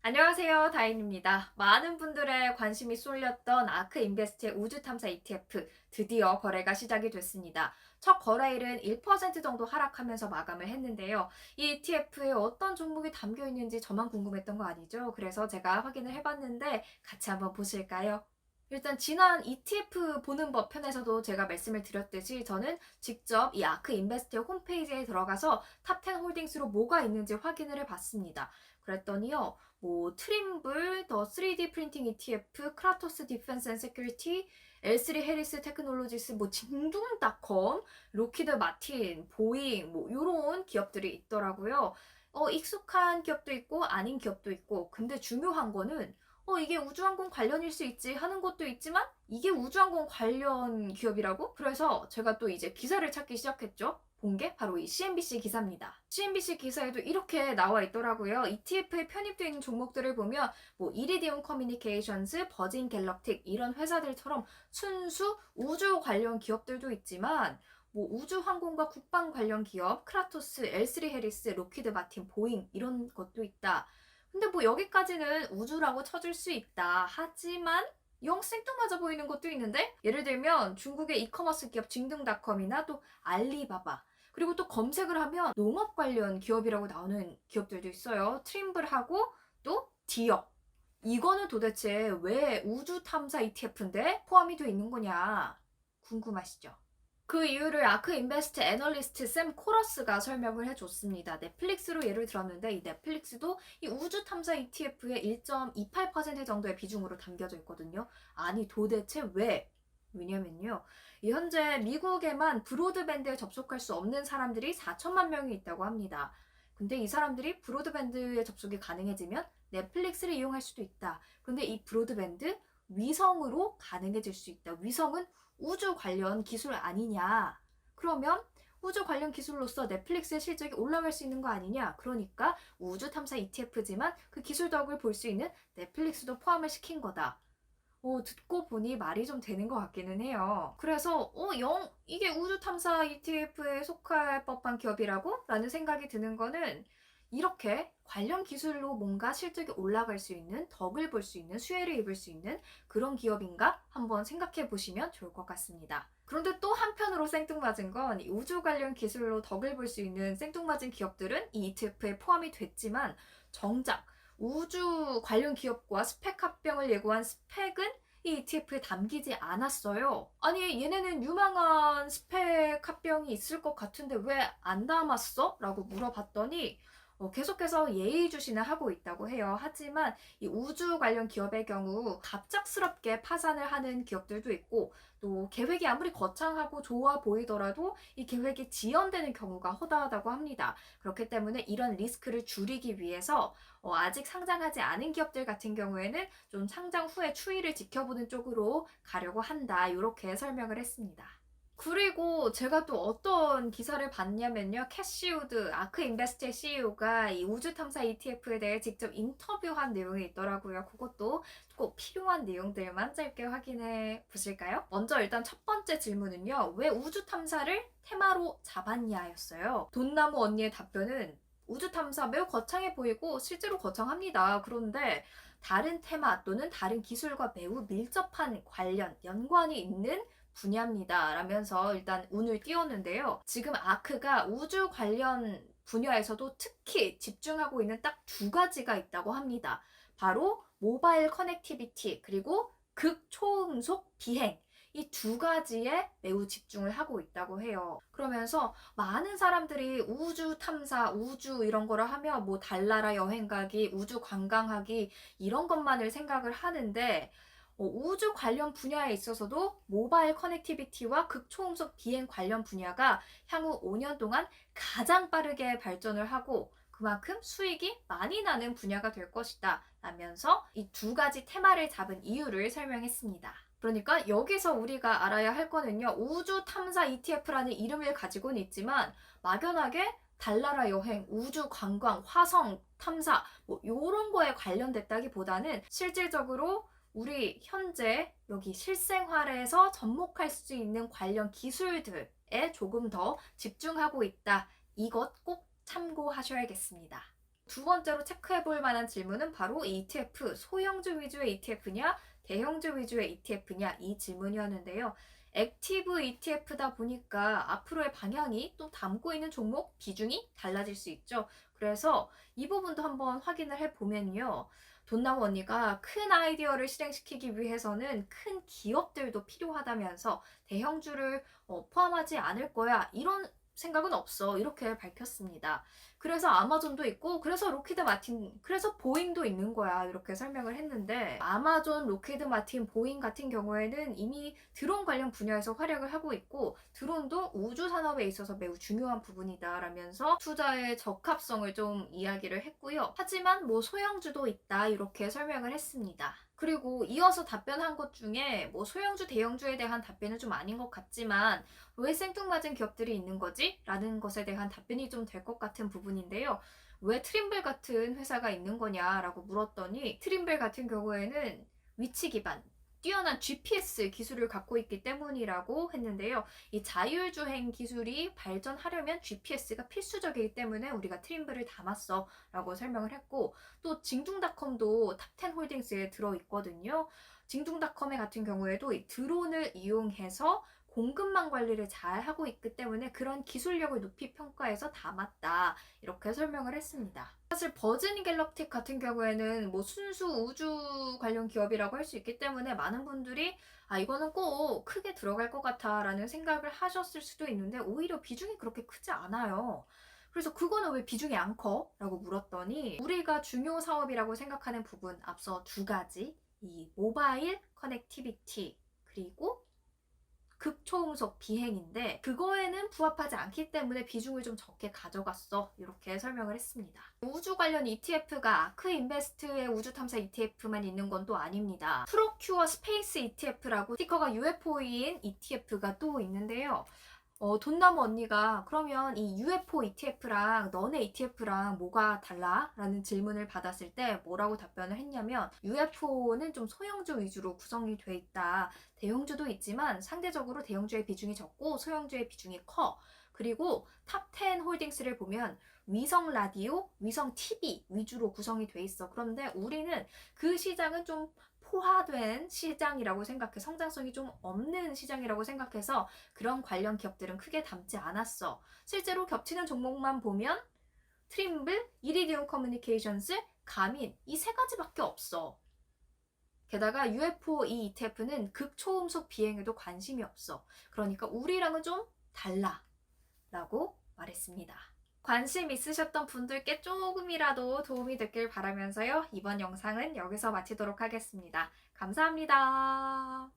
안녕하세요. 다인입니다. 많은 분들의 관심이 쏠렸던 아크 인베스트의 우주 탐사 ETF 드디어 거래가 시작이 됐습니다. 첫 거래일은 1% 정도 하락하면서 마감을 했는데요. 이 ETF에 어떤 종목이 담겨 있는지 저만 궁금했던 거 아니죠? 그래서 제가 확인을 해봤는데 같이 한번 보실까요? 일단 지난 ETF 보는 법 편에서도 제가 말씀을 드렸듯이 저는 직접 이 아크 인베스트의 홈페이지에 들어가서 탑10 홀딩스로 뭐가 있는지 확인을 해봤습니다. 그랬더니요, 뭐 트림블, 더 3D 프린팅 ETF, 크라토스 디펜스 앤 세큐리티, L3 해리스 테크놀로지스, 뭐 징둥닷컴, 로키드 마틴, 보잉, 뭐 요런 기업들이 있더라고요. 익숙한 기업도 있고 아닌 기업도 있고, 근데 중요한 거는 이게 우주항공 관련일 수 있지 하는 것도 있지만 이게 우주항공 관련 기업이라고? 그래서 제가 또 이제 기사를 찾기 시작했죠. 본 게 바로 이 CNBC 기사입니다. CNBC 기사에도 이렇게 나와 있더라고요. ETF에 편입되어 있는 종목들을 보면 뭐 이리디움 커뮤니케이션스, 버진 갤럭틱 이런 회사들처럼 순수 우주 관련 기업들도 있지만 뭐 우주항공과 국방 관련 기업, 크라토스, L3 해리스, 로키드 마틴, 보잉 이런 것도 있다. 근데 뭐 여기까지는 우주라고 쳐줄 수 있다. 하지만 영 생뚱맞아 보이는 것도 있는데 예를 들면 중국의 이커머스 기업 징등닷컴이나 또 알리바바 그리고 또 검색을 하면 농업 관련 기업이라고 나오는 기업들도 있어요. 트림블하고 또 디어. 이거는 도대체 왜 우주 탐사 ETF인데 포함이 되어 있는 거냐 궁금하시죠? 그 이유를 아크 인베스트 애널리스트 샘 코러스가 설명을 해줬습니다. 넷플릭스로 예를 들었는데 이 넷플릭스도 이 우주 탐사 ETF의 1.28% 정도의 비중으로 담겨져 있거든요. 아니 도대체 왜? 왜냐면요. 현재 미국에만 브로드밴드에 접속할 수 없는 사람들이 4천만 명이 있다고 합니다. 근데 이 사람들이 브로드밴드에 접속이 가능해지면 넷플릭스를 이용할 수도 있다. 근데 이 브로드밴드 위성으로 가능해질 수 있다. 위성은 우주 관련 기술 아니냐. 그러면 우주 관련 기술로서 넷플릭스의 실적이 올라갈 수 있는 거 아니냐. 그러니까 우주 탐사 ETF지만 그 기술 덕을 볼 수 있는 넷플릭스도 포함을 시킨 거다. 듣고 보니 말이 좀 되는 것 같기는 해요. 그래서, 이게 우주 탐사 ETF에 속할 법한 기업이라고? 라는 생각이 드는 거는 이렇게 관련 기술로 뭔가 실적이 올라갈 수 있는, 덕을 볼 수 있는, 수혜를 입을 수 있는 그런 기업인가? 한번 생각해 보시면 좋을 것 같습니다. 그런데 또 한편으로 생뚱맞은 건 우주 관련 기술로 덕을 볼 수 있는 생뚱맞은 기업들은 이 ETF에 포함이 됐지만 정작 우주 관련 기업과 스펙 합병을 예고한 스펙은 이 ETF에 담기지 않았어요. 아니 얘네는 유망한 스펙 합병이 있을 것 같은데 왜 안 담았어? 라고 물어봤더니 계속해서 예의주시는 하고 있다고 해요. 하지만 이 우주 관련 기업의 경우 갑작스럽게 파산을 하는 기업들도 있고 또 계획이 아무리 거창하고 좋아 보이더라도 이 계획이 지연되는 경우가 허다하다고 합니다. 그렇기 때문에 이런 리스크를 줄이기 위해서 아직 상장하지 않은 기업들 같은 경우에는 좀 상장 후에 추이를 지켜보는 쪽으로 가려고 한다. 이렇게 설명을 했습니다. 그리고 제가 또 어떤 기사를 봤냐면요. 캐시우드, 아크 인베스트의 CEO가 이 우주 탐사 ETF에 대해 직접 인터뷰한 내용이 있더라고요. 그것도 꼭 필요한 내용들만 짧게 확인해 보실까요? 먼저 일단 첫 번째 질문은요. 왜 우주 탐사를 테마로 잡았냐였어요. 돈나무 언니의 답변은 우주 탐사 매우 거창해 보이고 실제로 거창합니다. 그런데 다른 테마 또는 다른 기술과 매우 밀접한 관련, 연관이 있는 분야입니다. 라면서 일단 운을 띄웠는데요. 지금 아크가 우주 관련 분야에서도 특히 집중하고 있는 딱 두 가지가 있다고 합니다. 바로 모바일 커넥티비티 그리고 극초음속 비행. 이 두 가지에 매우 집중을 하고 있다고 해요. 그러면서 많은 사람들이 우주 탐사, 우주 이런 거를 하면 뭐 달나라 여행 가기, 우주 관광하기 이런 것만을 생각을 하는데 우주 관련 분야에 있어서도 모바일 커넥티비티와 극초음속 비행 관련 분야가 향후 5년 동안 가장 빠르게 발전을 하고 그만큼 수익이 많이 나는 분야가 될 것이다 라면서 이 두 가지 테마를 잡은 이유를 설명했습니다. 그러니까 여기서 우리가 알아야 할 거는요. 우주 탐사 ETF라는 이름을 가지고는 있지만 막연하게 달나라 여행, 우주 관광, 화성 탐사 뭐 이런 거에 관련됐다기보다는 실질적으로 우리 현재 여기 실생활에서 접목할 수 있는 관련 기술들에 조금 더 집중하고 있다. 이것 꼭 참고하셔야겠습니다. 두 번째로 체크해 볼 만한 질문은 바로 이 ETF, 소형주 위주의 ETF냐, 대형주 위주의 ETF냐 이 질문이었는데요. 액티브 ETF다 보니까 앞으로의 방향이 또 담고 있는 종목 비중이 달라질 수 있죠. 그래서 이 부분도 한번 확인을 해보면요. 돈나무 언니가 큰 아이디어를 실행시키기 위해서는 큰 기업들도 필요하다면서 대형주를 포함하지 않을 거야. 이런 생각은 없어. 이렇게 밝혔습니다. 그래서 아마존도 있고, 그래서 로키드 마틴, 그래서 보잉도 있는 거야. 이렇게 설명을 했는데, 아마존, 로키드 마틴, 보잉 같은 경우에는 이미 드론 관련 분야에서 활약을 하고 있고, 드론도 우주 산업에 있어서 매우 중요한 부분이다. 라면서 투자의 적합성을 좀 이야기를 했고요. 하지만 뭐 소형주도 있다. 이렇게 설명을 했습니다. 그리고 이어서 답변한 것 중에 뭐 소형주, 대형주에 대한 답변은 좀 아닌 것 같지만 왜 생뚱맞은 기업들이 있는 거지? 라는 것에 대한 답변이 좀 될 것 같은 부분인데요. 왜 트림블 같은 회사가 있는 거냐라고 물었더니 트림블 같은 경우에는 위치 기반, 뛰어난 GPS 기술을 갖고 있기 때문이라고 했는데요. 이 자율주행 기술이 발전하려면 GPS가 필수적이기 때문에 우리가 트림블을 담았어 라고 설명을 했고 또 징둥닷컴도 탑10 홀딩스에 들어있거든요. 징둥닷컴의 같은 경우에도 이 드론을 이용해서 공급망 관리를 잘 하고 있기 때문에 그런 기술력을 높이 평가해서 담았다. 이렇게 설명을 했습니다. 사실 버진 갤럭틱 같은 경우에는 뭐 순수 우주 관련 기업이라고 할 수 있기 때문에 많은 분들이 이거는 꼭 크게 들어갈 것 같아 라는 생각을 하셨을 수도 있는데 오히려 비중이 그렇게 크지 않아요. 그래서 그거는 왜 비중이 안 커? 라고 물었더니 우리가 중요 사업이라고 생각하는 부분 앞서 두 가지 이 모바일 커넥티비티 그리고 극초음속 비행인데 그거에는 부합하지 않기 때문에 비중을 좀 적게 가져갔어. 이렇게 설명을 했습니다. 우주 관련 ETF가 아크 인베스트의 우주 탐사 ETF만 있는 건 또 아닙니다. 프로큐어 스페이스 ETF라고 티커가 UFO인 ETF가 또 있는데요. 돈나무 언니가 그러면 이 UFO ETF랑 너네 ETF랑 뭐가 달라? 라는 질문을 받았을 때 뭐라고 답변을 했냐면 UFO는 좀 소형주 위주로 구성이 돼 있다. 대형주도 있지만 상대적으로 대형주의 비중이 적고 소형주의 비중이 커. 그리고 탑10 홀딩스를 보면 위성 라디오, 위성 TV 위주로 구성이 돼 있어. 그런데 우리는 그 시장은 좀 포화된 시장이라고 생각해. 성장성이 좀 없는 시장이라고 생각해서 그런 관련 기업들은 크게 담지 않았어. 실제로 겹치는 종목만 보면 트림블, 이리디움 커뮤니케이션스, 가민 이 세 가지밖에 없어. 게다가 UFO 이 ETF는 극초음속 비행에도 관심이 없어. 그러니까 우리랑은 좀 달라 라고 말했습니다. 관심 있으셨던 분들께 조금이라도 도움이 됐길 바라면서요. 이번 영상은 여기서 마치도록 하겠습니다. 감사합니다.